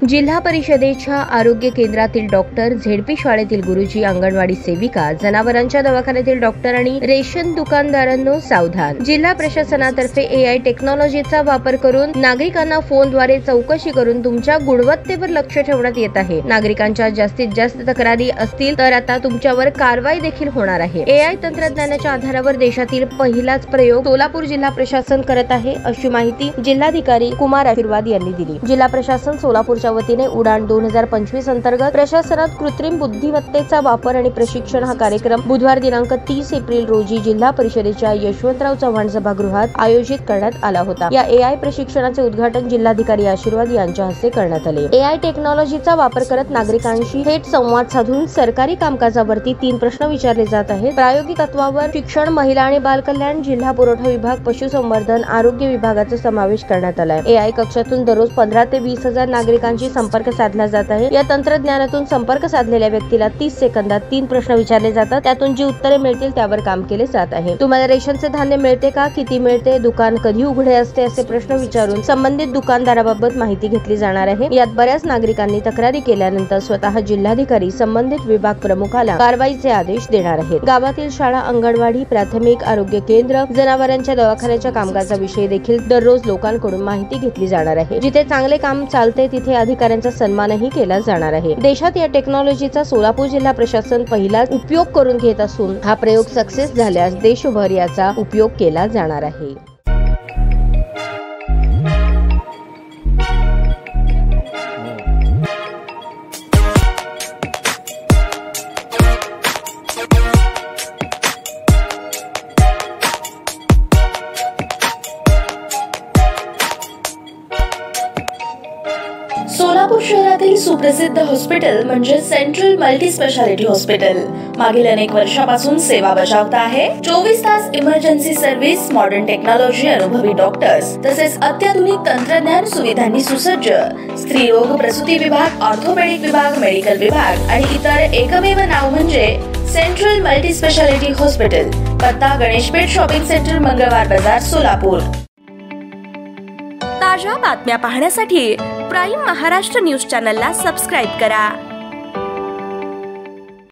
जिल्हा परिषदेच्या आरोग्य केंद्रातील डॉक्टर, झेडपी शाळेतील गुरुजी, अंगणवाडी सेविका, जनावरांच्या दवाखान्यातील डॉक्टर आणि रेशन दुकानदारांनो सावधान। जिल्हा प्रशासनातर्फे AI टेक्नॉलॉजीचा वापर करून नागरिकांना फोनद्वारे चौकशी करून तुमच्या गुणवत्तेवर लक्ष ठेवण्यात येत आहे। नागरिकांच्या जास्तीत जास्त तक्रारी असतील तर आता तुमच्यावर कारवाई देखील होणार आहे। AI तंत्रज्ञानाच्या आधारावर देशातील पहिलाच प्रयोग सोलापूर जिल्हा प्रशासन करत आहे, अशी माहिती जिल्हाधिकारी कुमार आशीर्वाद यांनी दिली। जिल्हा प्रशासन सोलापूरच्या वतीने उडान 2025 अंतर्गत प्रशासनात कृत्रिम बुद्धिमत्तेचा वापर आणि प्रशिक्षण हा कार्यक्रम बुधवार दिनांक 30 एप्रिल रोजी जिल्हा परिषदेच्या यशवंतराव चव्हाण सभागृहात आयोजित करण्यात आला होता। या AI प्रशिक्षणाचे उद्घाटन जिल्हाधिकारी आशीर्वाद यांच्या हस्ते करण्यात आले। AI टेक्नॉलॉजीचा वापर करत नागरिकांशी थेट संवाद साधून सरकारी कामकाजावरती 3 प्रश्न विचारले जात आहेत। प्रायोगिक तत्वावर शिक्षण, महिला आणि बाल कल्याण, जिल्हा पुरवठा विभाग, पशुसंवर्धन, आरोग्य विभागाचा समावेश करण्यात आला आहे। AI कक्षातून दररोज 15 ते 20 हजार नागरिकांची संपर्क साधला जात आहे। या तंत्रज्ञानातून संपर्क साधलेल्या व्यक्तीला 30 सेकंदात 3 प्रश्न विचारले जातात, त्यातून जी उत्तरे मिळतील त्यावर काम केले जात आहे। तुम्हाला रेशनचे धान्य मिळते का, किती मिळते, दुकान कधी उघडे असते, असे प्रश्न विचारून संबंधित दुकानदाराबाबत माहिती घेतली जाणार आहे। यात बऱ्याच नागरिकांनी तक्रारी केल्यानंतर स्वतः जिल्हाधिकारी संबंधित विभाग प्रमुखाला कारवाईचे आदेश देणार आहेत। गावातील शाळा, अंगणवाडी, प्राथमिक आरोग्य केंद्र, जनावरांच्या दवाखान्याच्या कामकाजाविषयी देखील दररोज लोकांकडून माहिती घेतली जाणार आहे। जिथे चांगले काम चालते तिथे अधिकाऱ्यांचा सन्मानही केला जाणार आहे। देशात या टेक्नॉलॉजीचा सोलापूर जिल्हा प्रशासन पहिलाच उपयोग करून घेत असून हा प्रयोग सक्सेस झाल्यास देशभर याचा उपयोग केला जाणार आहे। सोलापूर शहरातील सुप्रसिद्ध हॉस्पिटल म्हणजे सेंट्रल मल्टी स्पेशालिटी हॉस्पिटल मागील अनेक वर्षापासून सेवा बजावत आहे। 24 तास इमर्जन्सी सर्व्हिस, मॉडर्न टेक्नॉलॉजी, अनुभवी डॉक्टर्स तसेच अत्याधुनिक तंत्रज्ञान सुविधांनी सुसज्ज स्त्रीरोग प्रसूती विभाग, ऑर्थोपेडिक विभाग, मेडिकल विभाग आणि इतर एकमेव नाव म्हणजे सेंट्रल मल्टी स्पेशालिटी हॉस्पिटल। पत्ता गणेशपेठ शॉपिंग सेंटर, मंगळवार बाजार, सोलापूर। ताज्या बातम्या पाहण्यासाठी प्राईम महाराष्ट्र न्यूज चॅनलला सबस्क्राइब करा।